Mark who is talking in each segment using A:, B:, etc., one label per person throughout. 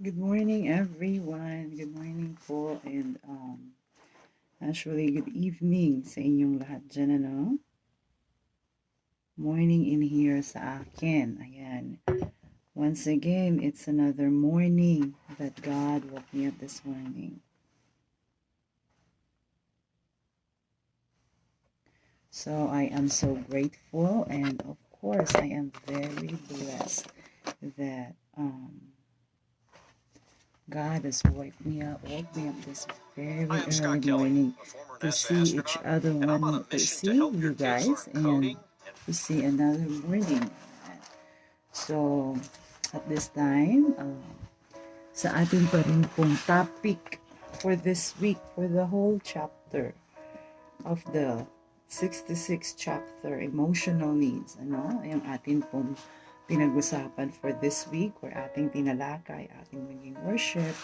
A: Good morning, everyone. Good morning po and actually good evening sa inyong lahat dyan, ano? Morning in here sa akin. Ayan. Once again, it's another morning that God woke me up this morning. So I am so grateful and of course I am very blessed that God has woke me up this very early morning to see each other to see you guys and to see another morning. So, at this time, sa ating pa rin pong topic for this week, for the whole chapter of the 66th chapter, emotional needs, ano, yung atin pong pinag-usapan for this week, or ating tinalakay, ating maging worship,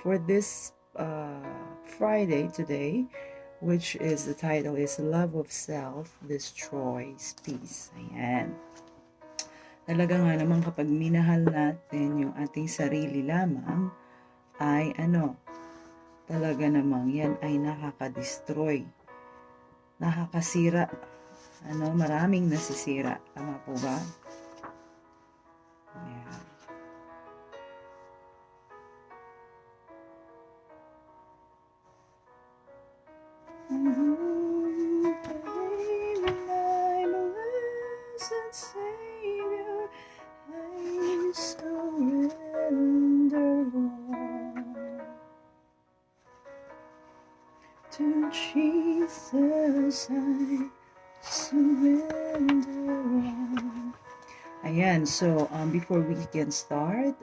A: for this Friday today, which is the title is Love of Self Destroys Peace. Ayan. Talaga nga naman kapag minahal natin yung ating sarili lamang, ay talaga namang yan ay nakaka-destroy, nakakasira, maraming nasisira. Tama po ba? Ayan. Savior, I surrender all to Jesus, I surrender all. Ayan, so before we can start,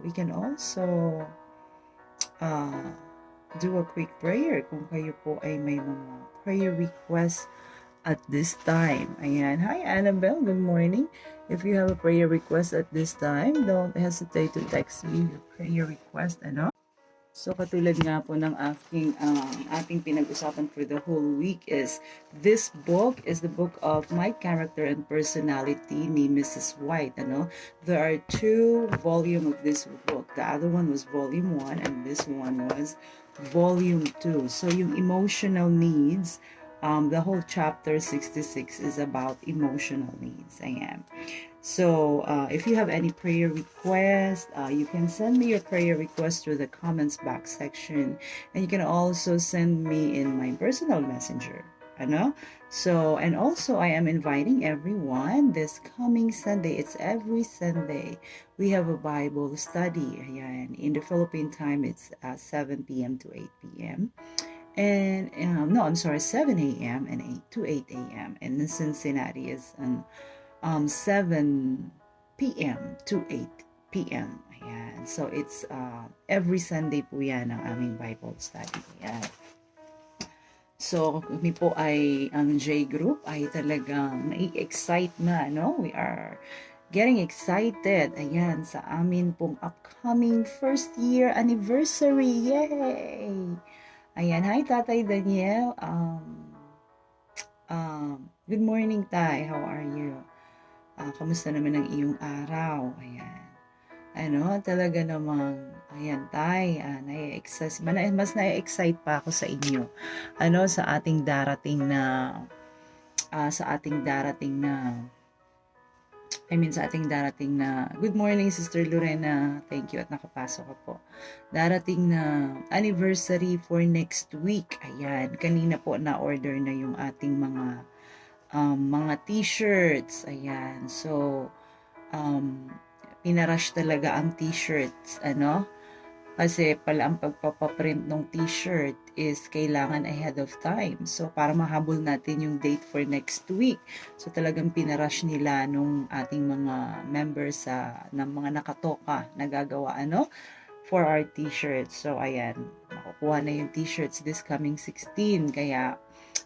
A: we can also do a quick prayer kung kayo po ay may mga prayer requests at this time. Ayan. Hi, Annabelle. Good morning. If you have a prayer request at this time, don't hesitate to text me your prayer request, So, katulad nga po ng ating pinag-usapan for the whole week is, this book is the book of my character and personality ni Mrs. White, There are 2 volumes of this book. The other one was volume 1 and this one was volume 2. So, yung emotional needs, the whole chapter 66 is about emotional needs. Ayan. So, if you have any prayer request, you can send me your prayer request through the comments box section. And you can also send me in my personal messenger. So, and also I am inviting everyone this coming Sunday. It's every Sunday. We have a Bible study. Ayan. In the Philippine time, it's 7 p.m. to 8 p.m. And, 7 a.m. and 8 to 8 a.m. And in Cincinnati is 7 p.m. to 8 p.m. Ayan. So, it's every Sunday po yan ang aming Bible study. Ayan. So, kami po ay, ang J Group ay talagang nai-excite na, We are getting excited, ayan, sa amin pong upcoming first year anniversary. Yay! Ayan, hi Tatay Daniel. Good morning, Tay. How are you? Kamusta naman ang iyong araw? Ayan. Talaga namang, ayan, Tay, mas na-excite pa ako sa inyo. Sa ating darating na, good morning, Sister Lorena. Thank you at nakapasok ka po. Darating na anniversary for next week. Ayan, kanina po na-order na yung ating mga t-shirts. Ayan, so, pinarush talaga ang t-shirts, Kasi pala ang pagpapaprint ng t-shirt is kailangan ahead of time. So, para mahabol natin yung date for next week. So, talagang pinarush nila nung ating mga members ng mga nakatoka na gagawa, for our t-shirts. So, ayan, makukuha na yung t-shirts this coming 16. Kaya,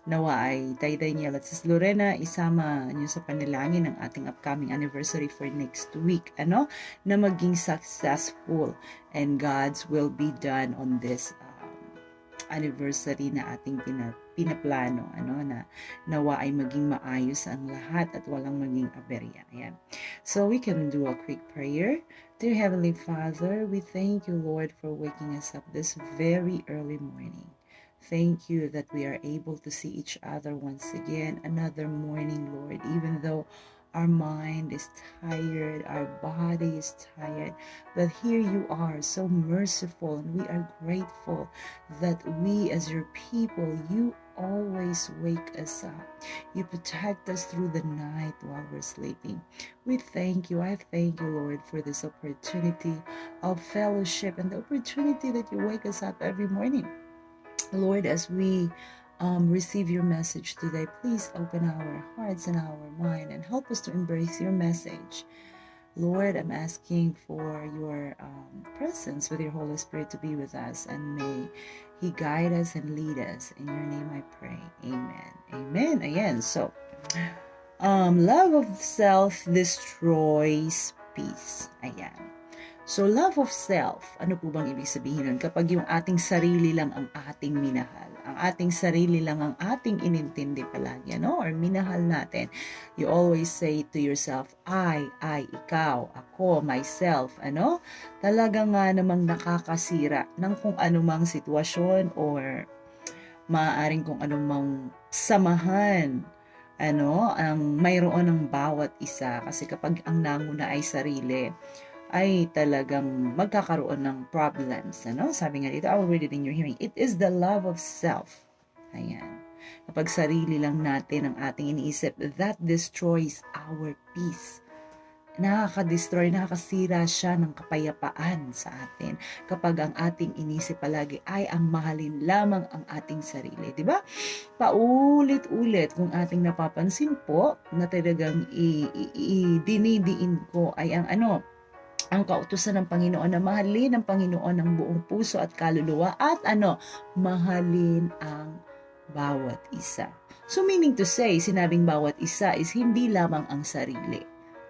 A: nawa ay Tay Daniel at Sis Lorena, isama niyo sa panalangin ng ating upcoming anniversary for next week, na maging successful and God's will be done on this anniversary na ating pinaplano, na nawa ay maging maayos ang lahat at walang maging aberya. Ayan. So we can do a quick prayer. Dear Heavenly Father, we thank you, Lord, for waking us up this very early morning. Thank you that we are able to see each other once again, another morning, Lord, even though our mind is tired, our body is tired, but here you are, so merciful, and we are grateful that we as your people, you always wake us up. You protect us through the night while we're sleeping. We thank you. I thank you, Lord, for this opportunity of fellowship and the opportunity that you wake us up every morning. Lord, as we receive your message today, please open our hearts and our mind and help us to embrace your message. Lord, I'm asking for your presence with your Holy Spirit to be with us, and may He guide us and lead us. In your name I pray. Amen. Amen. Ayan. So, love of self destroys peace. Ayan. So, love of self, ano po bang ibig sabihin nun? Kapag yung ating sarili lang ang ating minahal, ang ating sarili lang ang ating inintindi palagi, or minahal natin, you always say to yourself, I, ikaw, ako, myself, talaga nga namang nakakasira ng kung anumang sitwasyon or maaaring kung anumang samahan, ang mayroon ng bawat isa. Kasi kapag ang nanguna ay sarili, ay talagang magkakaroon ng problems. Sabi nga dito, I will read it in your hearing. It is the love of self. Ayan. Kapag sarili lang natin ang ating iniisip, that destroys our peace. Nakaka-destroy, nakakasira siya ng kapayapaan sa atin kapag ang ating inisip palagi ay ang mahalin lamang ang ating sarili. Diba? Paulit-ulit kung ating napapansin po na talagang dinidiin ko ay ang kautusan ng Panginoon na mahalin ang Panginoon ng buong puso at kaluluwa at mahalin ang bawat isa. So meaning to say, sinabing bawat isa is hindi lamang ang sarili.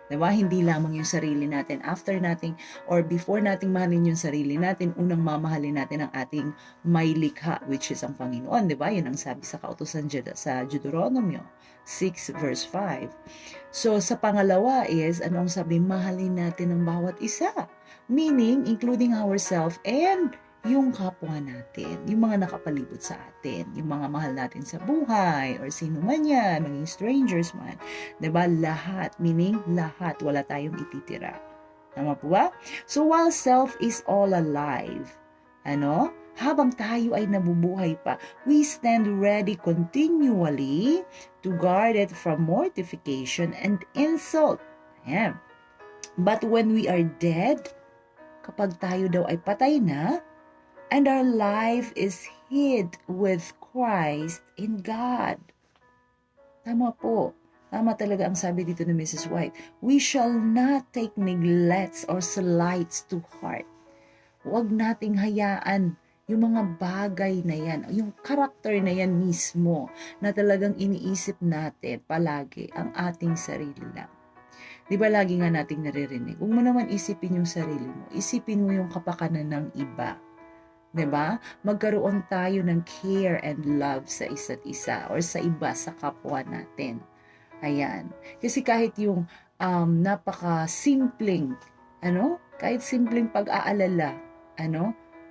A: Diba? Hindi lamang yung sarili natin. After nating or before nating mahalin yung sarili natin, unang mamahalin natin ang ating may likha, which is ang Panginoon. Diba? Yun ang sabi sa kautusan sa Deuteronomy 6 verse 5. So sa pangalawa is, ang sabi? Mahalin natin ang bawat isa. Meaning, including ourselves and yung kapwa natin, yung mga nakapalibot sa atin, yung mga mahal natin sa buhay, or sino man yan, maging strangers man. Diba? Lahat, meaning lahat, wala tayong ititira. Tama po ba? So while self is all alive, habang tayo ay nabubuhay pa, we stand ready continually to guard it from mortification and insult. Ayan. But when we are dead, kapag tayo daw ay patay na, and our life is hid with Christ in God. Tama po. Tama talaga ang sabi dito ni Mrs. White. We shall not take neglects or slights to heart. Huwag nating hayaan yung mga bagay na yan, yung karakter na yan mismo, na talagang iniisip natin palagi ang ating sarili lang. Di ba lagi nga nating naririnig? Huwag mo naman isipin yung sarili mo. Isipin mo yung kapakanan ng iba. Diba? Magkaroon tayo ng care and love sa isa't isa or sa iba, sa kapwa natin. Ayan. Kasi kahit yung napaka-simpleng, kahit simpleng pag-aalala,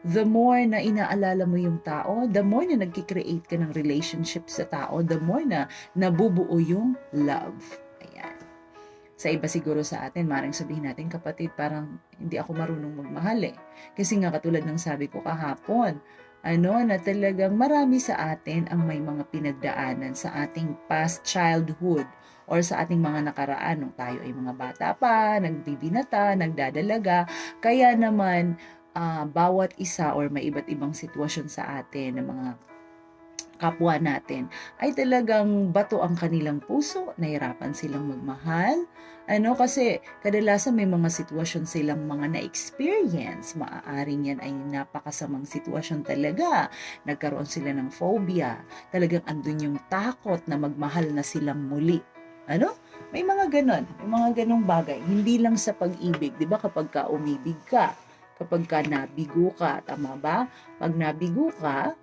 A: the more na inaalala mo yung tao, the more na nagkikreate ka ng relationship sa tao, the more na nabubuo yung love. Ayan. Sa iba siguro sa atin, maring sabihin natin, kapatid, parang hindi ako marunong magmahal eh. Kasi nga katulad ng sabi ko kahapon, na talagang marami sa atin ang may mga pinagdaanan sa ating past childhood or sa ating mga nakaraan nung tayo ay mga bata pa, nagbibinata, nagdadalaga. Kaya naman, bawat isa or may iba't ibang sitwasyon sa atin ng mga kapwa natin ay talagang bato ang kanilang puso, nahirapan silang magmahal. Kasi kadalasan may mga sitwasyon silang mga na-experience. Maaaring yan ay napakasamang sitwasyon talaga. Nagkaroon sila ng phobia. Talagang andun yung takot na magmahal na silang muli. May mga ganon. May mga ganong bagay. Hindi lang sa pag-ibig. Diba kapag ka umibig ka, kapag ka nabigo ka, tama ba? Pag nabigo ka,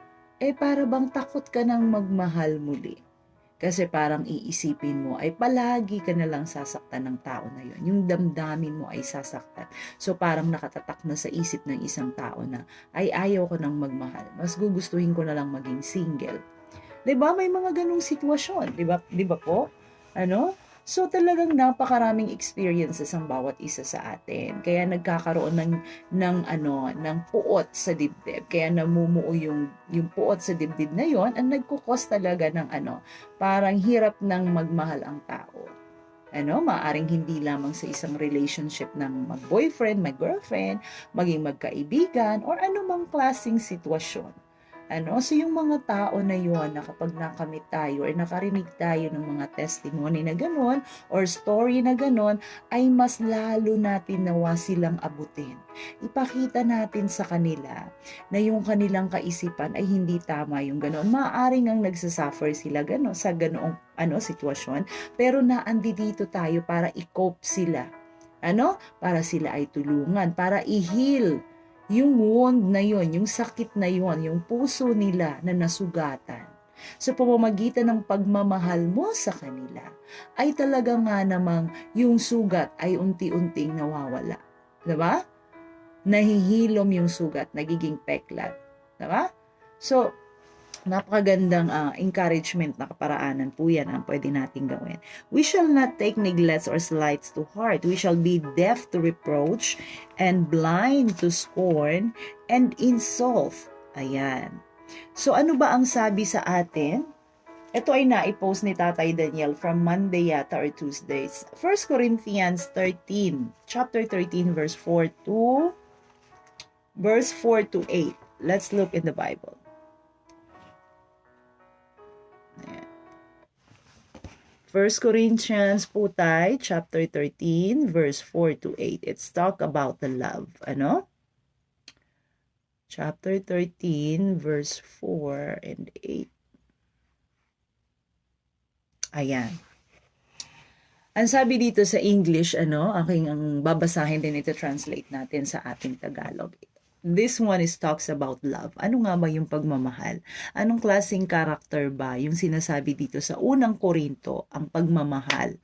A: para bang takot ka ng magmahal muli. Kasi parang iisipin mo ay palagi ka na lang sasaktan ng tao na yun. Yung damdamin mo ay sasaktan. So parang nakatatak na sa isip ng isang tao na ay ayaw ko nang magmahal. Mas gugustuhin ko na lang maging single. 'Di ba? May mga ganung sitwasyon, 'di ba? 'Di ba po? Ano? So talagang napakaraming experiences ang bawat isa sa atin. Kaya nagkakaroon ng puot sa dibdib. Kaya namumuo yung puot sa dibdib na yon ang nagkukos talaga ng parang hirap ng magmahal ang tao. Maaring hindi lamang sa isang relationship ng mag-boyfriend, mag-girlfriend, maging magkaibigan, or anumang klaseng sitwasyon. So yung mga tao na yun, na kapag nakamit tayo or nakarinig tayo ng mga testimony na gano'n or story na gano'n, ay mas lalo natin nawa silang abutin. Ipakita natin sa kanila na yung kanilang kaisipan ay hindi tama yung gano'n. Maaaring ang nagsasuffer sila gano'n sa ganoong sitwasyon, pero naandi dito tayo para i-cope sila. Para sila ay tulungan, para i-heal yung wound na yon, yung sakit na yon, yung puso nila na nasugatan. Sa pamamagitan ng pagmamahal mo sa kanila, ay talaga nga namang yung sugat ay unti-unting nawawala. Diba? Nahihilom yung sugat, nagiging peklat. Diba? So, napakagandang encouragement na kaparaanan po yan ang pwede nating gawin. We shall not take neglects or slights to heart. We shall be deaf to reproach and blind to scorn and insult. Ayan. So ano ba ang sabi sa atin? Ito ay naipost ni Tatay Daniel from Monday yata or Tuesdays. 1 Corinthians 13, chapter 13, verse 4 to 8. Let's look in the Bible. 1 Corinthians po tayo, chapter 13, verse 4 to 8. It's talk about the love. Chapter 13, verse 4 and 8. Ayan. Ang sabi dito sa English, ang babasahin din ito, translate natin sa ating Tagalog. This one is talks about love. Ano nga ba yung pagmamahal? Anong klaseng character ba yung sinasabi dito sa unang Korinto, ang pagmamahal?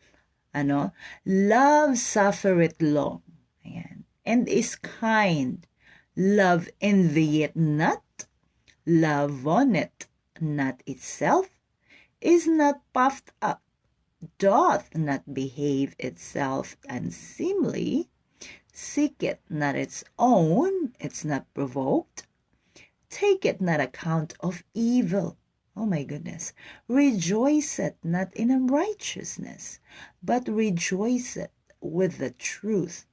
A: Love suffereth long. Ayan. And is kind. Love envieth not. Love vaunteth not itself. Is not puffed up. Doth not behave itself unseemly. Seeketh not its own, it's not provoked. Taketh not account of evil. Oh my goodness. Rejoiceth not in unrighteousness, but rejoiceth with the truth.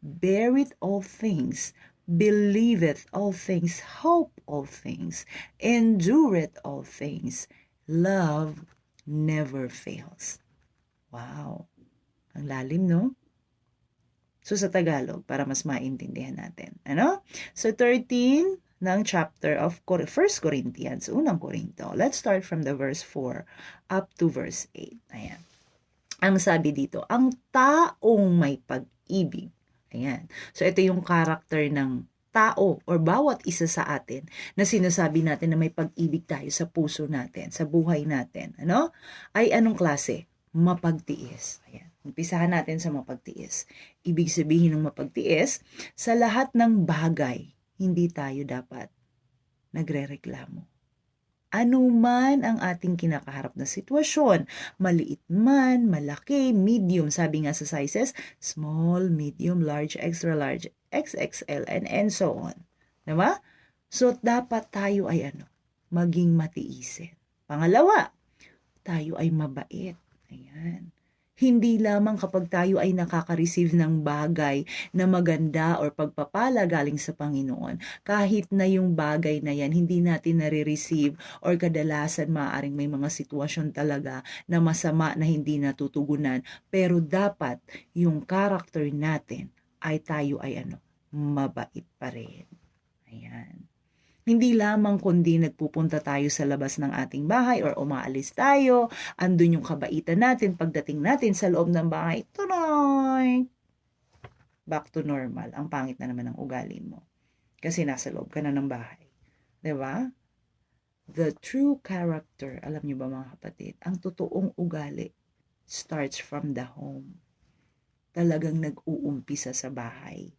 A: Beareth all things, believeth all things, hope all things, endureth all things. Love never fails. Wow. Ang lalim, no? So sa Tagalog, para mas maintindihan natin. So 13 ng chapter of 1 Corinthians, unang Korinto. Let's start from the verse 4 up to verse 8. Ayan. Ang sabi dito, ang taong may pag-ibig. Ayan. So ito yung character ng tao or bawat isa sa atin na sinasabi natin na may pag-ibig tayo sa puso natin, sa buhay natin. Ay anong klase? Mapagtiis. Ayan. Umpisahan natin sa mapagtiis. Ibig sabihin ng mapagtiis, sa lahat ng bagay, hindi tayo dapat nagrereklamo. Ano man ang ating kinakaharap na sitwasyon, maliit man, malaki, medium, sabi nga sa sizes, small, medium, large, extra large, XXL, and so on. Diba? So, dapat tayo ay maging matiisin. Pangalawa, tayo ay mabait. Ayan. Hindi lamang kapag tayo ay nakaka-receive ng bagay na maganda or pagpapala galing sa Panginoon, kahit na yung bagay na yan, hindi natin nare-receive or kadalasan maaaring may mga sitwasyon talaga na masama na hindi natutugunan, pero dapat yung character natin ay tayo ay mabait pa rin. Ayan. Hindi lamang kundi nagpupunta tayo sa labas ng ating bahay or umaalis tayo, andun yung kabaitan natin, pagdating natin sa loob ng bahay, tunoy! Back to normal. Ang pangit na naman ng ugali mo. Kasi nasa loob ka na ng bahay. Diba? The true character, alam niyo ba mga kapatid, ang totoong ugali starts from the home. Talagang nag-uumpisa sa bahay,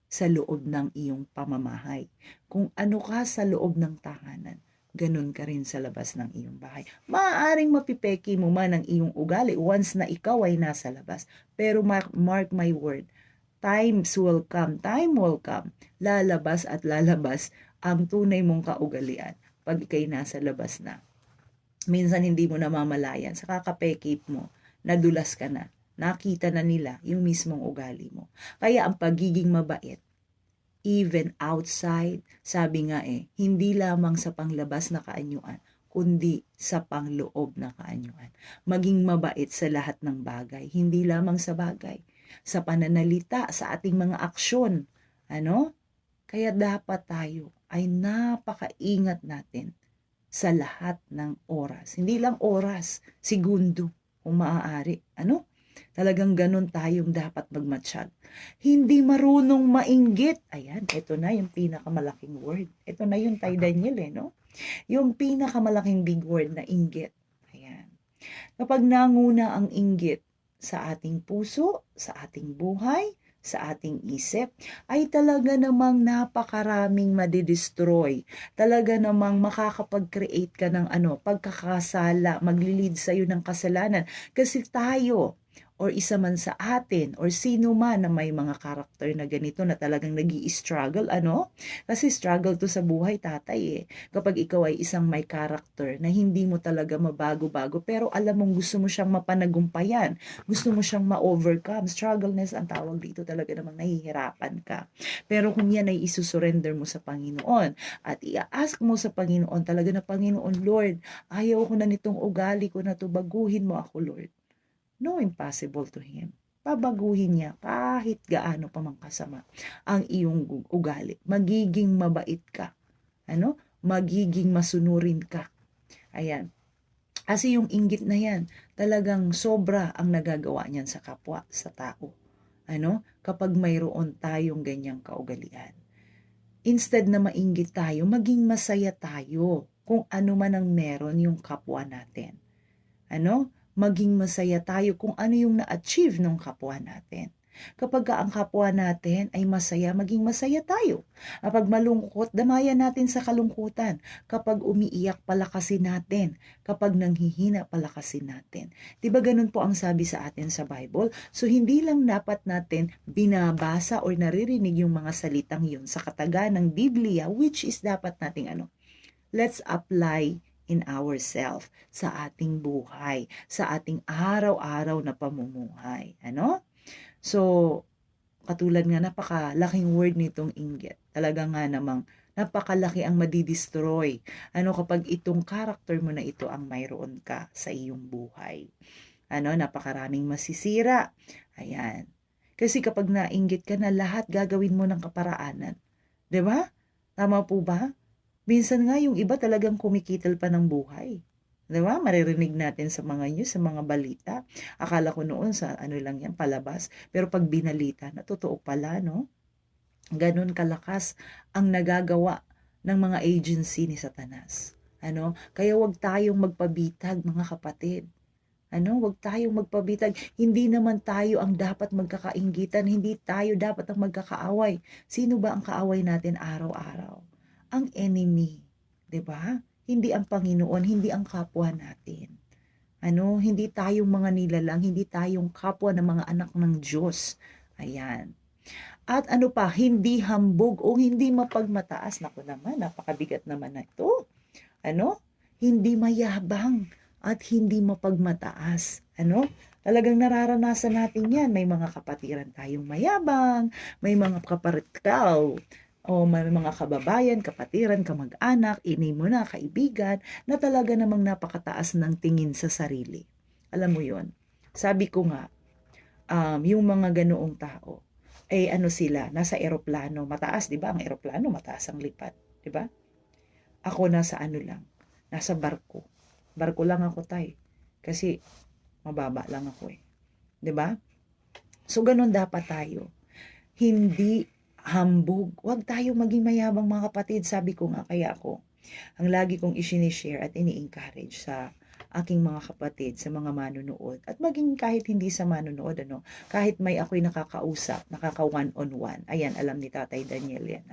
A: sa loob ng iyong pamamahay. Kung ano ka sa loob ng tahanan, ganun ka rin sa labas ng iyong bahay. Maaaring mapipeki mo man ang iyong ugali once na ikaw ay nasa labas. Pero mark my word, time will come, lalabas at lalabas ang tunay mong kaugalian pag ikay nasa labas na. Minsan hindi mo namamalayan, sa kakapekip mo, nadulas ka na, nakita na nila yung mismong ugali mo. Kaya ang pagiging mabait, even outside, sabi nga hindi lamang sa panglabas na kaanyuan, kundi sa pangloob na kaanyuan. Maging mabait sa lahat ng bagay, hindi lamang sa bagay, sa pananalita, sa ating mga aksyon. Ano? Kaya dapat tayo ay napakaingat natin sa lahat ng oras. Hindi lang oras, segundo kung maaari. Ano? Talagang ganun tayong dapat magmatsyag. Hindi marunong mainggit. Ayan, ito na yung pinakamalaking word. Ito na yung Tay Daniel no? Yung pinakamalaking big word na inggit. Ayan. Kapag nanguna ang inggit sa ating puso, sa ating buhay, sa ating isip, ay talaga namang napakaraming madidestroy. Talaga namang makakapag-create ka ng pagkakasala, maglilid sa'yo ng kasalanan. Kasi tayo, or isa man sa atin, or sino man na may mga karakter na ganito na talagang nag-i-struggle, Kasi struggle to sa buhay, tatay Kapag ikaw ay isang may karakter na hindi mo talaga mabago-bago, pero alam mong gusto mo siyang mapanagumpayan, gusto mo siyang ma-overcome, struggleness ang tawag dito, talaga namang nahihirapan ka. Pero kung yan ay isusurrender mo sa Panginoon, at i-ask mo sa Panginoon, talaga na Panginoon, Lord, ayaw ko na nitong ugali ko na to, baguhin mo ako, Lord. No impossible to Him. Babaguhin niya kahit gaano pa mang kasama ang iyong ugali. Magiging mabait ka. Magiging masunurin ka. Ayan. Kasi yung inggit na yan, talagang sobra ang nagagawa niyan sa kapwa, sa tao. Kapag mayroon tayong ganyang kaugalian. Instead na mainggit tayo, maging masaya tayo kung ano man ang meron yung kapwa natin. Maging masaya tayo kung ano yung na-achieve ng kapwa natin. Kapag ang kapwa natin ay masaya, maging masaya tayo. Kapag malungkot, damayan natin sa kalungkutan. Kapag umiiyak, palakasin natin. Kapag nanghihina, palakasin natin. Diba ganun po ang sabi sa atin sa Bible? So hindi lang dapat natin binabasa o naririnig yung mga salitang yun sa kataga ng Biblia, which is dapat nating let's apply in ourselves, sa ating buhay, sa ating araw-araw na pamumuhay. So, katulad nga, napakalaking word nitong inggit. Talaga nga namang napakalaki ang madidestroy. Kapag itong character mo na ito ang mayroon ka sa iyong buhay. Napakaraming masisira. Ayan. Kasi kapag nainggit ka na, lahat gagawin mo ng kaparaanan. 'Di ba? Tama po ba? Minsan nga yung iba talagang kumikitil pa ng buhay. 'Di ba? Maririnig natin sa mga news, sa mga balita. Akala ko noon sa lang yan, palabas. Pero pag binalita, na totoo pala, no? Ganon kalakas ang nagagawa ng mga agency ni Satanas. Kaya wag tayong magpabitag, mga kapatid. Wag tayong magpabitag. Hindi naman tayo ang dapat magkakainggitan. Hindi tayo dapat ang magkakaaway. Sino ba ang kaaway natin araw-araw? Ang enemy, 'di ba? Hindi ang Panginoon, hindi ang kapwa natin. Hindi tayong mga nilalang, hindi tayong kapwa ng mga anak ng Diyos. Ayan. At hindi hambog o hindi mapagmataas. Naku naman, napakabigat naman na ito. Hindi mayabang at hindi mapagmataas. Talagang nararanasan natin yan. May mga kapatiran tayong mayabang, may mga kaparikaw, o may mga kababayan, kapatiran, kamag-anak, inay mo na, kaibigan, na talaga namang napakataas ng tingin sa sarili. Alam mo yon. Sabi ko nga, yung mga ganoong tao, sila, nasa eroplano, mataas, di ba? Ang eroplano, mataas ang lipat, di ba? Ako nasa lang, nasa barko. Barko lang ako, tay. Kasi, mababa lang ako di ba? So, ganun dapat tayo. Hindi hambog. Huwag tayo maging mayabang, mga kapatid. Sabi ko nga, kaya ako, Ang lagi kong isinishare at ini-encourage sa aking mga kapatid, sa mga manunood, at maging kahit hindi sa manunood, kahit may ako'y nakakausap, nakaka one-on-one, ayan, alam ni Tatay Daniel yan,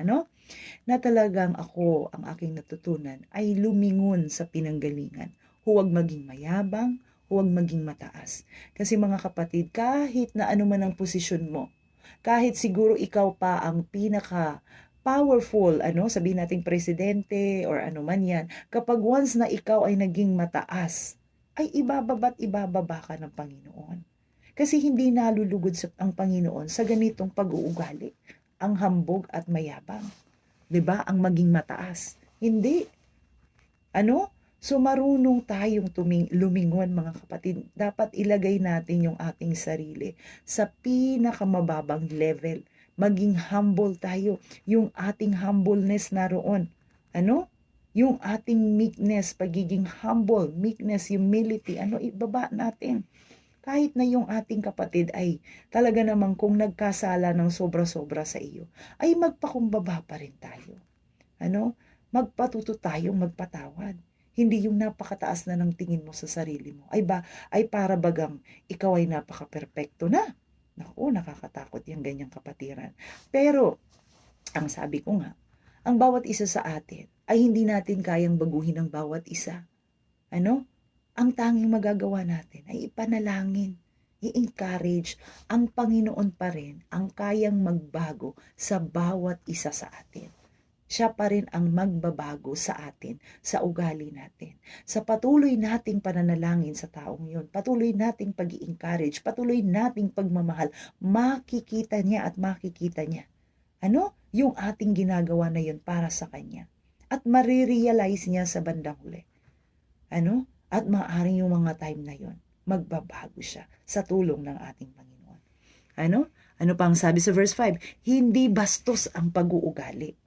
A: na talagang ako, ang aking natutunan, ay lumingon sa pinanggalingan. Huwag maging mayabang, huwag maging mataas. Kasi mga kapatid, kahit na ano man ang posisyon mo, kahit siguro ikaw pa ang pinaka powerful, sabihin nating presidente or ano man yan, kapag once na ikaw ay naging mataas, ay ibababa't ibababa ka ng Panginoon. Kasi hindi nalulugod ang Panginoon sa ganitong pag-uugali, ang hambog at mayabang. 'Di ba? Ang maging mataas. Hindi. So marunong tayong lumingon mga kapatid. Dapat ilagay natin yung ating sarili sa pinakamababang level. Maging humble tayo. Yung ating humbleness naroon. Yung ating meekness, pagiging humble, meekness, humility, ibaba natin. Kahit na yung ating kapatid ay talaga namang kung nagkasala ng sobra-sobra sa iyo, ay magpakumbaba pa rin tayo. Magpatuto tayong magpatawad. Hindi yung napakataas na ng tingin mo sa sarili mo. Ay para bagang ikaw ay napaka-perpekto na. Naku, nakakatakot yung ganyang kapatiran. Pero, ang sabi ko nga, ang bawat isa sa atin ay hindi natin kayang baguhin ang bawat isa. Ang tanging magagawa natin ay ipanalangin, i-encourage ang Panginoon pa rin ang kayang magbago sa bawat isa sa atin. Siya pa rin ang magbabago sa atin, sa ugali natin. Sa patuloy nating pananalangin sa taong yun, patuloy nating pag-i-encourage, patuloy nating pagmamahal, makikita niya at makikita niya. Yung ating ginagawa na yun para sa kanya. At marirealize niya sa bandang huli. At maaaring yung mga time na yun, magbabago siya sa tulong ng ating Panginoon. Ano pa ang sabi sa verse 5? Hindi bastos ang pag-uugali.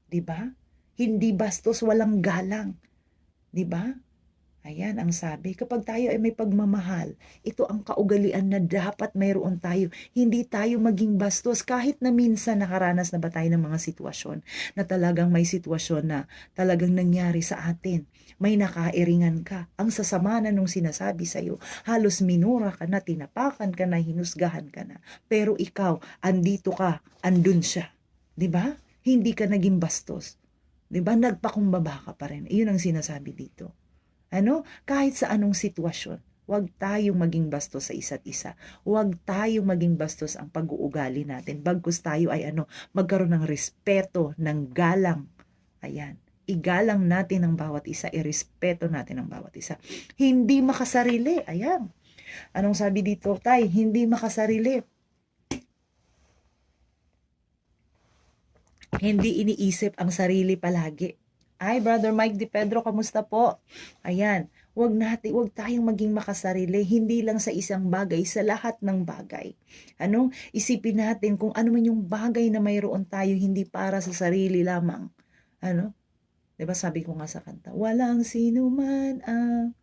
A: 'Di ba? Hindi bastos, walang galang. 'Di ba? Ayan ang sabi, kapag tayo ay may pagmamahal, ito ang kaugalian na dapat mayroon tayo. Hindi tayo maging bastos kahit na minsan nakaranas na ba tayo ng mga sitwasyon na talagang may sitwasyon na talagang nangyari sa atin. May nakairingan ka. Ang sasama na nung sinasabi sa'yo, halos minura ka na, tinapakan ka na, hinusgahan ka na. Pero ikaw, andito ka, andun siya. 'Di ba? Hindi ka naging bastos. 'Di ba? Nagpakumbaba ka pa rin. Iyon ang sinasabi dito. Kahit sa anong sitwasyon, huwag tayong maging bastos sa isa't isa. Huwag tayong maging bastos ang pag-uugali natin. Bagkus tayo ay magkaroon ng respeto, ng galang. Ayan. Igalang natin ang bawat isa, irespeto natin ang bawat isa. Hindi makasarili. Ayan. Anong sabi dito, Tay? Hindi makasarili. Hindi iniisip ang sarili palagi. Ay, Brother Mike Di Pedro, kamusta po? Ayan, wag tayong maging makasarili, hindi lang sa isang bagay, sa lahat ng bagay. Isipin natin kung ano man yung bagay na mayroon tayo, hindi para sa sarili lamang. Diba sabi ko nga sa kanta, walang sino man ang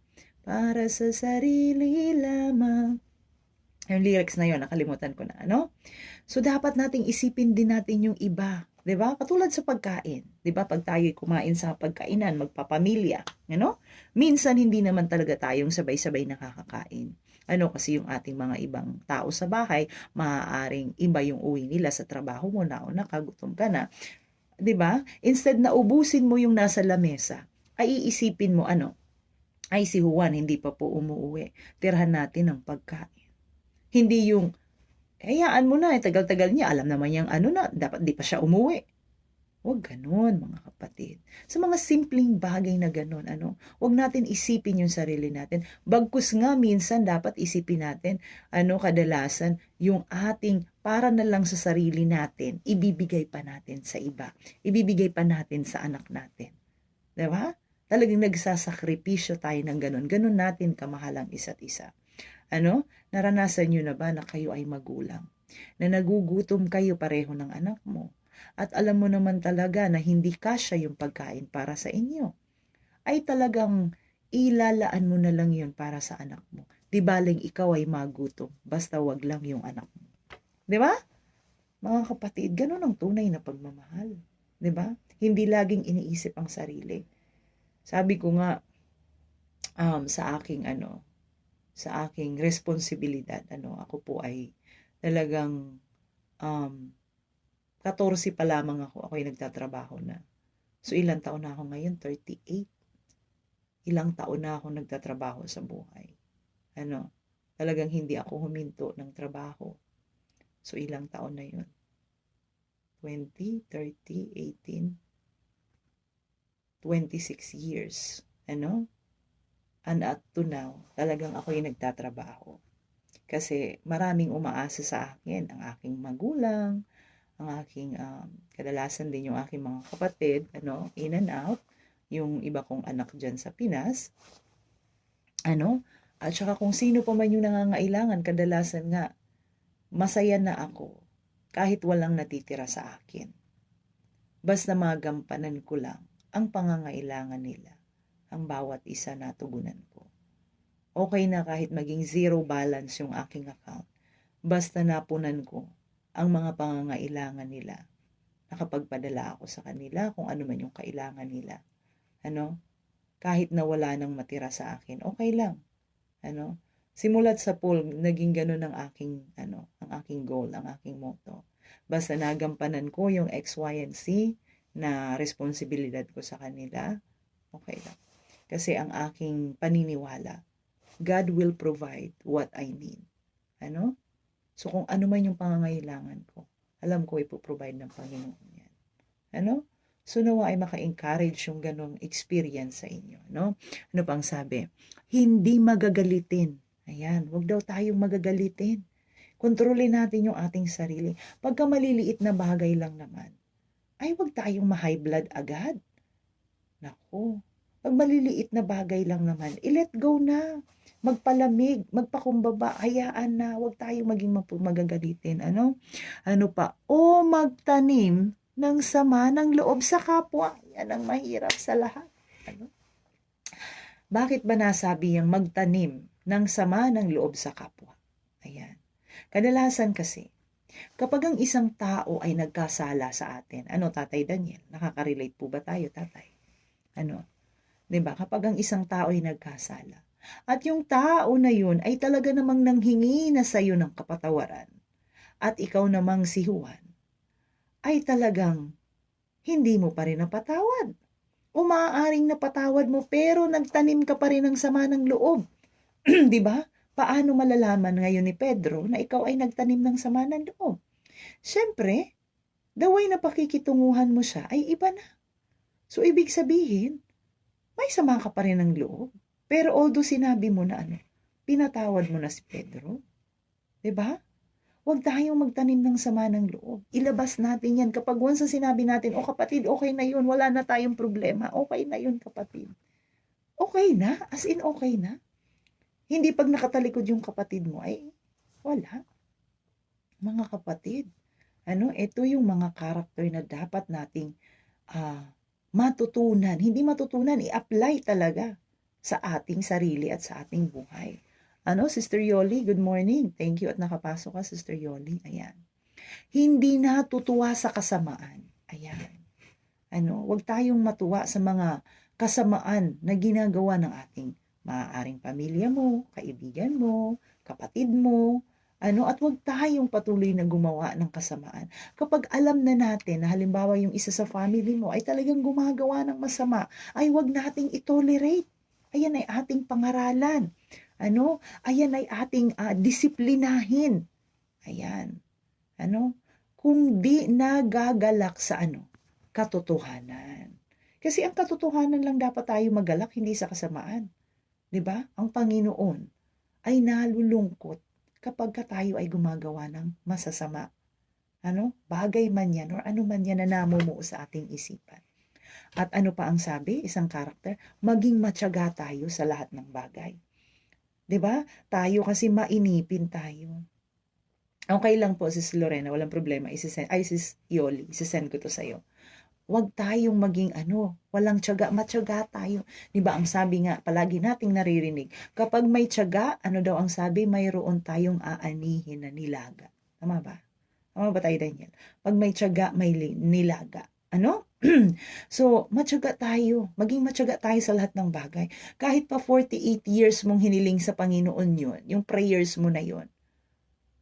A: para sa sarili lamang. Yung lyrics na yun, nakalimutan ko na, So, dapat nating isipin din natin yung iba. 'Di ba? Katulad sa pagkain. 'Di ba? Pag tayo'y kumain sa pagkainan, magpapamilya, minsan hindi naman talaga tayong sabay-sabay nakakakain. Kasi yung ating mga ibang tao sa bahay, maaaring iba yung uwi nila sa trabaho mo, nakagutom ka na. 'Di ba? Instead na ubusin mo yung nasa lamesa, ay iisipin mo ay si Juan hindi pa po umuuwi. Tirhan natin ang pagkain. Hindi yung hayaan mo na, tagal-tagal niya, alam naman niyang dapat di pa siya umuwi. Huwag ganun, mga kapatid. Sa mga simpleng bagay na ganun, huwag natin isipin yung sarili natin. Bagkus nga, minsan dapat isipin natin, kadalasan, yung ating para na lang sa sarili natin, ibibigay pa natin sa iba. Ibibigay pa natin sa anak natin. Diba? Talagang nagsasakripisyo tayo ng ganun. Ganun natin kamahal ang isa't isa. Naranasan nyo na ba na kayo ay magulang? Na nagugutom kayo pareho ng anak mo? At alam mo naman talaga na hindi kasya yung pagkain para sa inyo. Ay talagang ilalaan mo na lang yun para sa anak mo. Di baling ikaw ay magutom, basta wag lang yung anak mo. Di ba? Mga kapatid, ganun ang tunay na pagmamahal. 'Di ba? Hindi laging iniisip ang sarili. Sabi ko nga, sa aking sa aking responsibilidad, ako po ay talagang, um, 14 pa lamang ako'y nagtatrabaho na. So, ilang taon na ako ngayon? 38. Ilang taon na akong nagtatrabaho sa buhay. Talagang hindi ako huminto ng trabaho. So, ilang taon na yun? 20, 30, 18, 26 years. And up to now, talagang ako'y nagtatrabaho. Kasi maraming umaasa sa akin, ang aking magulang, ang aking kadalasan din yung aking mga kapatid, in and out, yung iba kong anak dyan sa Pinas, at saka kung sino pa man yung nangangailangan, kadalasan nga, masaya na ako kahit walang natitira sa akin. Basta magampanan ko lang ang pangangailangan nila, ang bawat isa na tugunan ko. Okay na kahit maging zero balance yung aking account, basta napunan ko ang mga pangangailangan nila. Nakapagpadala ako sa kanila kung ano man yung kailangan nila. Kahit na wala nang matira sa akin, okay lang. Simulat sa pool, naging ganun ang aking goal, ang aking motto. Basta nagampanan ko yung X, Y, and Z na responsibilidad ko sa kanila, okay lang. Kasi ang aking paniniwala, God will provide what I need. So kung ano man yung pangangailangan ko, alam ko ipoprovide ng Panginoon yan. So nawa ay maka-encourage yung ganong experience sa inyo. Ano pang sabi? Hindi magagalitin. Ayan, wag daw tayong magagalitin. Kontrolin natin yung ating sarili. Pagka maliliit na bagay lang naman, ay wag tayong ma-high blood agad. Naku, pag maliliit na bagay lang naman, i-let go na. Magpalamig, magpakumbaba, hayaan na, wag tayong maging magagalitin. Ano pa? O magtanim ng sama ng loob sa kapwa. Yan ang mahirap sa lahat. Bakit ba nasabi yung magtanim ng sama ng loob sa kapwa? Ayan. Kadalasan kasi, kapag ang isang tao ay nagkasala sa atin, Tatay Daniel? Nakaka-relate po ba tayo, Tatay? 'Di ba? Kapag ang isang tao ay nagkasala, at yung tao na yun ay talaga namang nanghingi na sa'yo ng kapatawaran, at ikaw namang si Juan, ay talagang hindi mo pa rin napatawad. O maaaring napatawad mo pero nagtanim ka pa rin ng sama ng loob. 'Di ba? Paano malalaman ngayon ni Pedro na ikaw ay nagtanim ng sama ng loob? Siyempre, the way na pakikitunguhan mo siya ay iba na. So, ibig sabihin, may sama ka pa rin ng loob. Pero although sinabi mo na pinatawad mo na si Pedro. 'Di ba? Huwag tayong magtanim ng sama ng loob. Ilabas natin yan. Kapag once na sinabi natin, kapatid, okay na yun, wala na tayong problema. Okay na yun, kapatid. Okay na, as in okay na. Hindi pag nakatalikod yung kapatid mo, ay wala. Mga kapatid, ito yung mga character na dapat nating matutunan. Hindi matutunan, i-apply talaga sa ating sarili at sa ating buhay. Sister Yoli, good morning. Thank you at nakapasok ka, Sister Yoli. Ayan. Hindi natutuwa sa kasamaan. Ayan. Huwag tayong matuwa sa mga kasamaan na ginagawa ng ating maaaring pamilya mo, kaibigan mo, kapatid mo, at huwag tayong patuloy na gumawa ng kasamaan. Kapag alam na natin na halimbawa yung isa sa family mo ay talagang gumagawa ng masama, ay huwag nating itolerate. Ayan ay ating pangaralan. Ayan ay ating disiplinahin. Ayan. Kung di nagagalak sa katotohanan. Kasi ang katotohanan lang dapat tayo magalak, hindi sa kasamaan. 'Di ba? Ang Panginoon ay nalulungkot kapag tayo ay gumagawa ng masasama. Bagay man yan or ano man yan na namumuo sa ating isipan. At ano pa ang sabi? Isang karakter, maging matyaga tayo sa lahat ng bagay. 'Di ba? Tayo kasi mainipin tayo. Okay lang po, Sis Lorena, walang problema. Sis Yoli, isisend ko to sa'yo. Huwag tayong maging walang tiyaga, matyaga tayo. 'Di ba ang sabi nga, palagi nating naririnig, kapag may tiyaga, daw ang sabi, mayroon tayong aanihin na nilaga. Tama ba? Tama ba tayo, Daniel? Pag may tiyaga, may nilaga. Ano? So, matyaga tayo. Maging matyaga tayo sa lahat ng bagay. Kahit pa 48 years mong hiniling sa Panginoon yun, yung prayers mo na yun,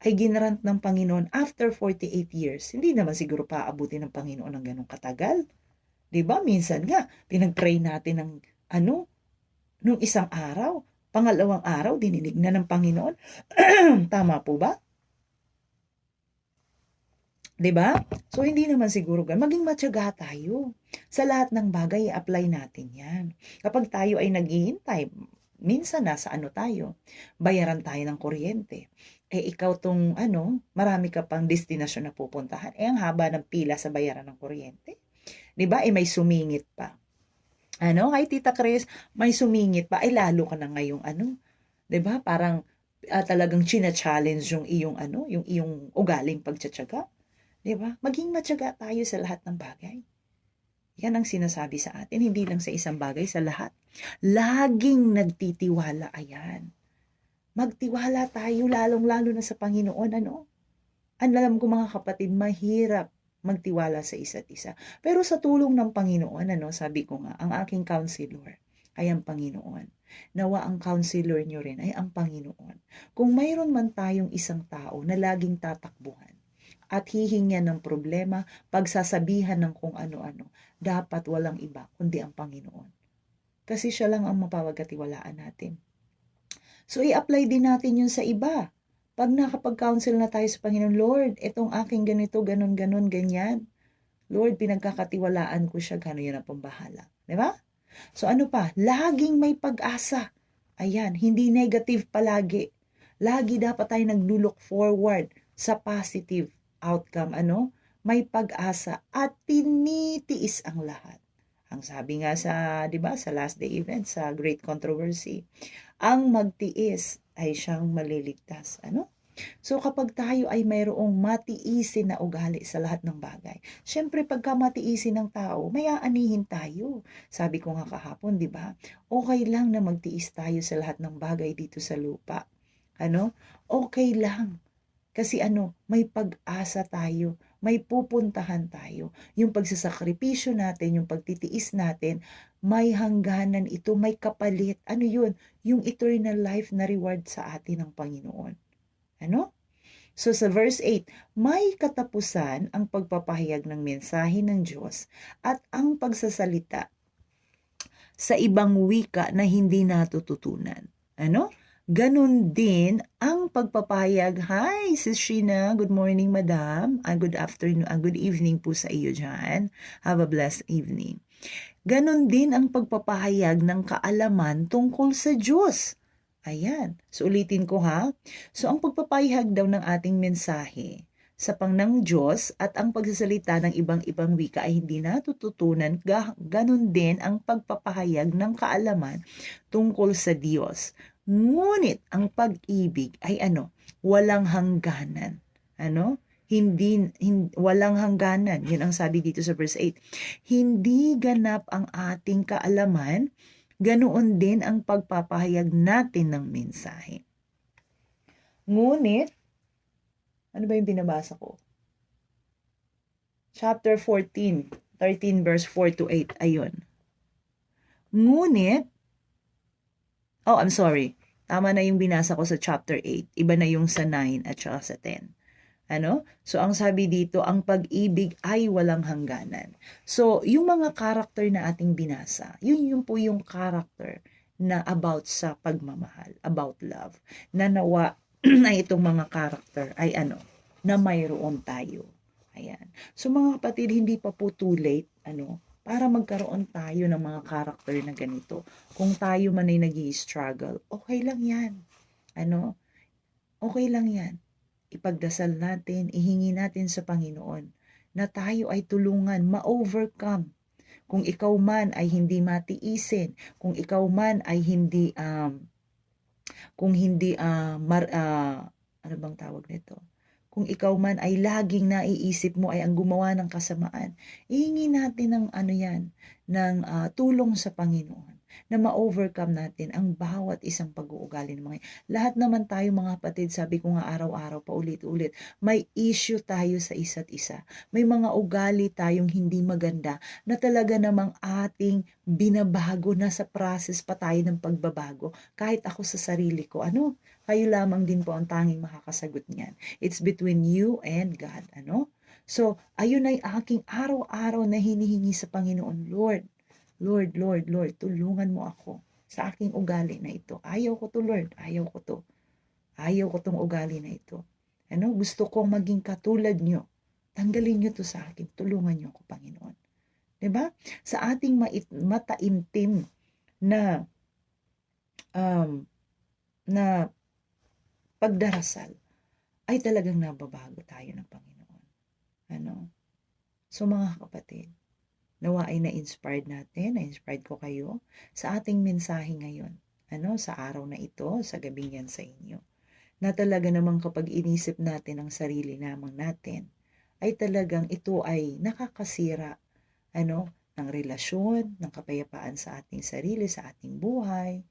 A: ay ginrant ng Panginoon after 48 years. Hindi naman siguro paabutin ng Panginoon ng ganong katagal. 'Di ba? Minsan nga, pinag-pray natin ng ano, nung isang araw, pangalawang araw, dininig na ng Panginoon. Tama po ba? 'Di ba? So, hindi naman siguro ganun. Maging matyaga tayo. Sa lahat ng bagay, i-apply natin yan. Kapag tayo ay naghihintay, minsan nasa ano tayo, bayaran tayo ng kuryente. Ikaw tong marami ka pang destinasyon na pupuntahan. Ang haba ng pila sa bayaran ng kuryente. 'Di ba? May sumingit pa. Kay Tita Chris, may sumingit pa. Lalo ka na ngayong 'di ba? Parang talagang china-challenge yung yung iyong ugaling pagtsatsaga. 'Di ba? Maging matyaga tayo sa lahat ng bagay. Yan ang sinasabi sa atin, hindi lang sa isang bagay, sa lahat. Laging nagtitiwala, ayan. Magtiwala tayo, lalong-lalo na sa Panginoon, Alam ko mga kapatid, mahirap magtiwala sa isa't isa. Pero sa tulong ng Panginoon, sabi ko nga, ang aking counselor ay ang Panginoon. Nawa ang counselor nyo rin ay ang Panginoon. Kung mayroon man tayong isang tao na laging tatakbuhan, at hihingyan ng problema, pagsasabihan ng kung ano-ano, dapat walang iba kundi ang Panginoon. Kasi siya lang ang mapapagkatiwalaan natin. So, i-apply din natin yun sa iba. Pag nakapag-counsel na tayo sa Panginoon, Lord, itong aking ganito, ganon, ganyan. Lord, pinagkakatiwalaan ko siya, gano'n yun ang pambahala. Diba? So, ano pa? Laging may pag-asa. Ayan, hindi negative palagi. Lagi dapat tayo nag-look forward sa positive outcome, may pag-asa at tinitiis ang lahat. Ang sabi nga sa, 'di ba, sa last day event, sa Great Controversy, ang magtiis ay siyang maliligtas. So kapag tayo ay mayroong matiisin na ugali sa lahat ng bagay, syempre pagka matiisin ng tao, may aanihin tayo. Sabi ko nga kahapon, 'di ba? Okay lang na magtiis tayo sa lahat ng bagay dito sa lupa. Okay lang. Kasi may pag-asa tayo, may pupuntahan tayo. Yung pagsasakripisyo natin, yung pagtitiis natin, may hangganan ito, may kapalit. Ano yun? Yung eternal life na reward sa atin ng Panginoon. So sa verse 8, may katapusan ang pagpapahayag ng mensahe ng Diyos at ang pagsasalita sa ibang wika na hindi natututunan. Ganun din ang pagpapahayag. Hi, Sis Sheena. Good morning, Madam. Good afternoon. Good evening po sa iyo dyan. Have a blessed evening. Ganun din ang pagpapahayag ng kaalaman tungkol sa Diyos. Ayan. So, ulitin ko ha. So, ang pagpapahayag daw ng ating mensahe sa ng Diyos at ang pagsasalita ng ibang-ibang wika ay hindi natututunan. Ganun din ang pagpapahayag ng kaalaman tungkol sa Diyos. Ngunit ang pag-ibig ay walang hangganan. Hindi walang hangganan. Yun ang sabi dito sa verse 8. Hindi ganap ang ating kaalaman, ganoon din ang pagpapahayag natin ng mensahe. Ngunit, ano ba yung binabasa ko? Chapter 13 verse 4 to 8. Ayun. Ngunit, I'm sorry. Tama na yung binasa ko sa chapter 8. Iba na yung sa 9 at saka sa 10. So, ang sabi dito, ang pag-ibig ay walang hangganan. So, yung mga character na ating binasa, yun po yung character na about sa pagmamahal, about love. Na nawa na itong mga character ay na mayroon tayo. Ayan. So, mga kapatid, hindi pa po too late, para magkaroon tayo ng mga character na ganito. Kung tayo man ay nag-i-struggle, okay lang yan. Okay lang yan. Ipagdasal natin, ihingi natin sa Panginoon na tayo ay tulungan, ma-overcome. Kung ikaw man ay hindi matiisin, kung ikaw man ay hindi, ano bang tawag nito? Kung ikaw man ay laging naiisip mo ay ang gumawa ng kasamaan, ihingi natin ng tulong sa Panginoon. na ma-overcome natin ang bawat isang pag-uugali ng mga lahat naman tayo mga kapatid, sabi ko nga araw-araw pa ulit-ulit, may issue tayo sa isa't isa. May mga ugali tayong hindi maganda na talaga namang ating binabago, nasa process pa tayo ng pagbabago. Kahit ako sa sarili ko, kayo lamang din po ang tanging makakasagot niyan. It's between you and God, So, ayun ay aking araw-araw na hinihingi sa Panginoon, Lord, Lord, Lord, Lord, tulungan mo ako sa aking ugali na ito. Ayaw ko to, Lord. Ayaw ko to. Ayaw ko tong ugali na ito. Gusto kong maging katulad nyo. Tanggalin nyo to sa akin. Tulungan nyo ako, Panginoon. Diba? Sa ating mataimtim na na pagdarasal, ay talagang nababago tayo ng Panginoon. So mga kapatid, nawa ay na-inspired natin, na-inspired ko kayo sa ating mensahe ngayon. Sa araw na ito, sa gabing yan sa inyo. Na talaga namang kapag inisip natin ang sarili namang natin, ay talagang ito ay nakakasira, ng relasyon, ng kapayapaan sa ating sarili, sa ating buhay,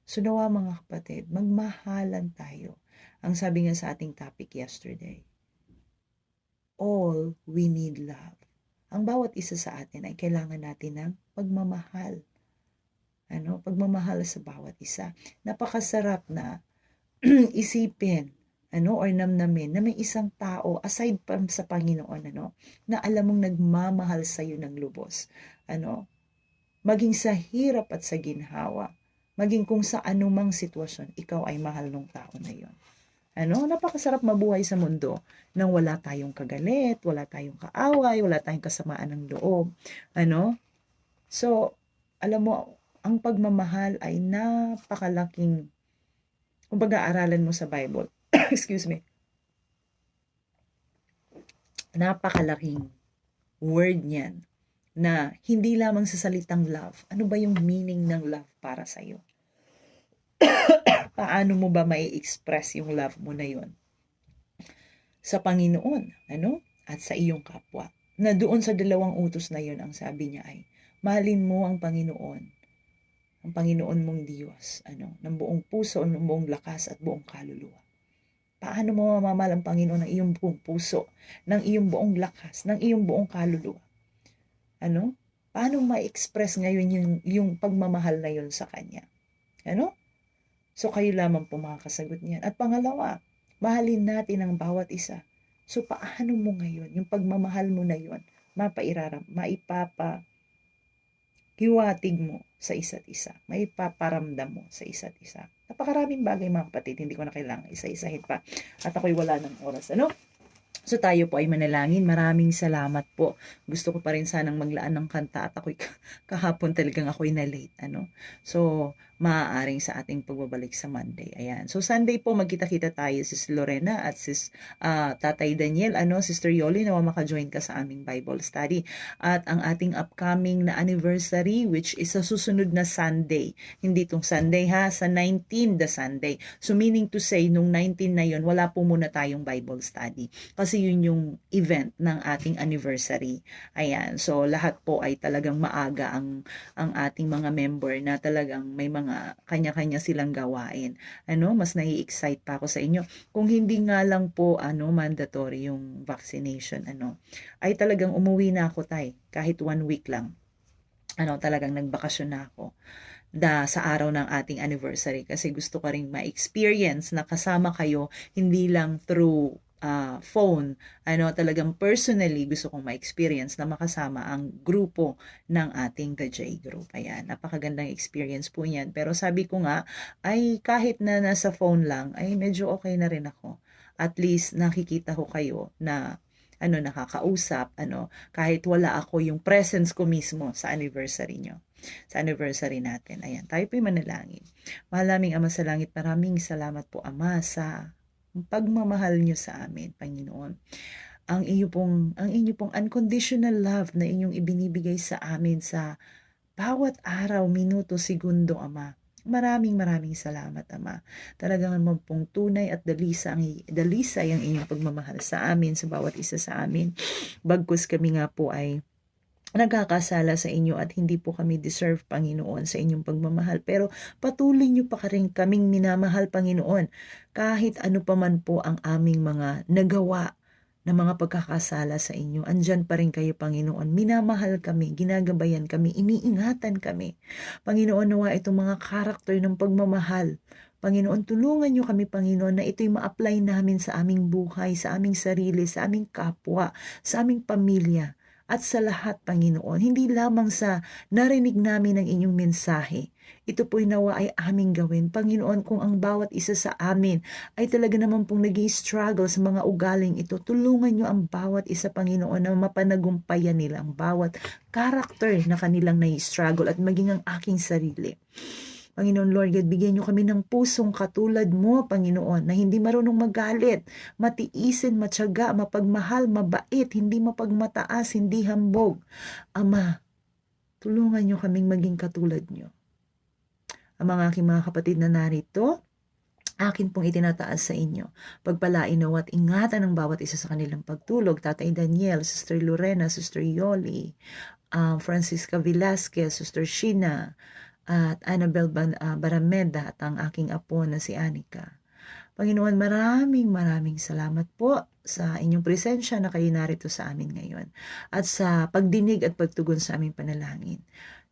A: So nawa mga kapatid, magmahalan tayo. Ang sabi nga sa ating topic yesterday, all we need love. Ang bawat isa sa atin ay kailangan natin ng pagmamahal. Pagmamahal sa bawat isa. Napakasarap na isipin, or namnamin na may isang tao aside pa sa Panginoon, na alam mong nagmamahal sa iyo ng lubos. Maging sa hirap at sa ginhawa, maging kung sa anumang sitwasyon, ikaw ay mahal ng tao na yon. Napakasarap mabuhay sa mundo nang wala tayong kagalit, wala tayong kaaway, wala tayong kasamaan ng loob. So, alam mo, ang pagmamahal ay napakalaking, kung pag-aaralan mo sa Bible, excuse me, napakalaking word niyan na hindi lamang sa salitang love. Ano ba yung meaning ng love para sa'yo? Paano mo ba mai-express yung love mo na yon sa Panginoon, at sa iyong kapwa? Na doon sa dalawang utos na yon, ang sabi niya ay, mahalin mo ang Panginoon mong Diyos, ng buong puso, ng buong lakas at buong kaluluwa. Paano mo mamamahal ang Panginoon ng iyong buong puso, ng iyong buong lakas, ng iyong buong kaluluwa? Paano ma-express ngayon yung pagmamahal na yun sa Kanya? So kayo lamang po makakasagot niyan. At pangalawa, mahalin natin ang bawat isa. So paano mo ngayon, yung pagmamahal mo na yun, maipapahiwatig mo sa isa't isa, maipaparamdam mo sa isa't isa. Napakaraming bagay mga kapatid, hindi ko na kailangan isa-isahin pa. At ako'y wala ng oras. So tayo po ay manalangin. Maraming salamat po. Gusto ko pa rin sanang maglaan ng kanta at ako'y kahapon talagang ako'y na-late. So, maaaring sa ating pagbabalik sa Monday. Ayan. So, Sunday po magkita-kita tayo, Sis Lorena at Sis Tatay Daniel. Sister Yoli, nawa maka-join ka sa aming Bible study. At ang ating upcoming na anniversary, which is sa susunod na Sunday. Hindi itong Sunday ha, sa 19 the Sunday. So, meaning to say, nung 19 na yon, wala po muna tayong Bible study. Kasi yun yung event ng ating anniversary. Ayan. So, lahat po ay talagang maaga ang ating mga member na talagang may mga kanya-kanya silang gawain. Mas nai-excite pa ako sa inyo. Kung hindi nga lang po, mandatory yung vaccination, ay talagang umuwi na ako, tay. Kahit 1 week lang. Talagang nagbakasyon na ako sa araw ng ating anniversary kasi gusto ko ring ma-experience na kasama kayo hindi lang through phone, talagang personally gusto kong ma-experience na makasama ang grupo ng ating The J Group. Ayan, napakagandang experience po niyan. Pero sabi ko nga, ay kahit na nasa phone lang, ay medyo okay na rin ako. At least nakikita ko kayo na nakakausap, kahit wala ako yung presence ko mismo sa anniversary nyo. Sa anniversary natin. Ayan, tayo po'y manalangin. Mahal naming Ama sa Langit, maraming salamat po Ama sa pagmamahal nyo sa amin, Panginoon. Ang inyo pong unconditional love na inyong ibinibigay sa amin sa bawat araw, minuto, segundo, Ama. Maraming salamat, Ama. Talagang naman pong tunay at dalisay ang inyong pagmamahal sa amin, sa bawat isa sa amin. Bagkus kami nga po ay nagkakasala sa inyo at hindi po kami deserve, Panginoon, sa inyong pagmamahal. Pero patuloy niyo pa rin kaming minamahal, Panginoon, kahit ano pa man po ang aming mga nagawa na mga pagkakasala sa inyo. Andyan pa rin kayo, Panginoon. Minamahal kami, ginagabayan kami, iniingatan kami. Panginoon, nawa itong mga karakter ng pagmamahal. Panginoon, tulungan niyo kami, Panginoon, na ito'y ma-apply namin sa aming buhay, sa aming sarili, sa aming kapwa, sa aming pamilya. At sa lahat, Panginoon, hindi lamang sa narinig namin ang inyong mensahe. Ito po'y nawa ay aming gawin. Panginoon, kung ang bawat isa sa amin ay talaga naman pong nag-i-struggle sa mga ugaling ito, tulungan nyo ang bawat isa, Panginoon, na mapanagumpayan nila ang bawat karakter na kanilang nai-struggle at maging ang aking sarili. Panginoon Lord God, bigyan niyo kami ng pusong katulad mo, Panginoon, na hindi marunong magalit, matiisin, matyaga, mapagmahal, mabait, hindi mapagmataas, hindi hambog. Ama, tulungan niyo kaming maging katulad niyo. Ang mga aking mga kapatid na narito, akin pong itinataas sa inyo. Pagpalain nawa at ingatan ng bawat isa sa kanilang pagtulog. Tatay Daniel, Sister Lorena, Sister Yoli, Francisca Velasquez, Sister Sheena, at Annabel Barameda at ang aking apo na si Anika. Panginoon, maraming salamat po sa inyong presensya na kayo narito sa amin ngayon at sa pagdinig at pagtugon sa aming panalangin.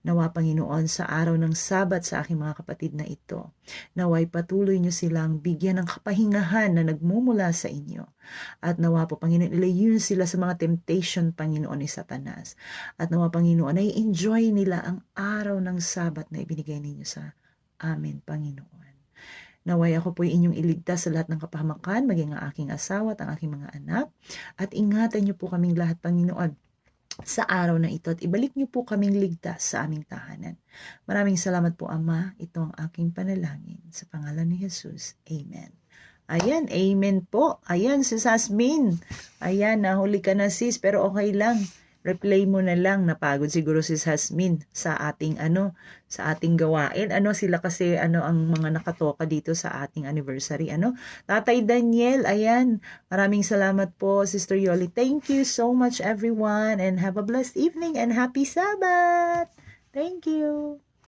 A: Nawa, Panginoon, sa araw ng Sabat sa aking mga kapatid na ito, naway patuloy niyo silang bigyan ng kapahingahan na nagmumula sa inyo. At nawa po, Panginoon, ilayo sila sa mga temptation, Panginoon, ni Satanas. At nawa, Panginoon, ay enjoy nila ang araw ng Sabat na ibinigay ninyo sa amin, Panginoon. Naway ako po inyong iligtas sa lahat ng kapahamakan, maging ang aking asawa at ang aking mga anak. At ingatan niyo po kaming lahat, Panginoon, sa araw na ito at ibalik niyo po kaming ligtas sa aming tahanan. Maraming salamat po, Ama. Ito ang aking panalangin. Sa pangalan ni Jesus. Amen. Ayan, amen po. Ayan, si Sasmin. Ayan, nahuli ka na sis, pero okay lang. Replay mo na lang. Napagod siguro si Sasmin sa ating sa ating gawain. Sila kasi ang mga nakatoka dito sa ating anniversary. Tatay Daniel, ayan. Maraming salamat po, Sister Yoli. Thank you so much, everyone, and have a blessed evening and happy Sabbath. Thank you.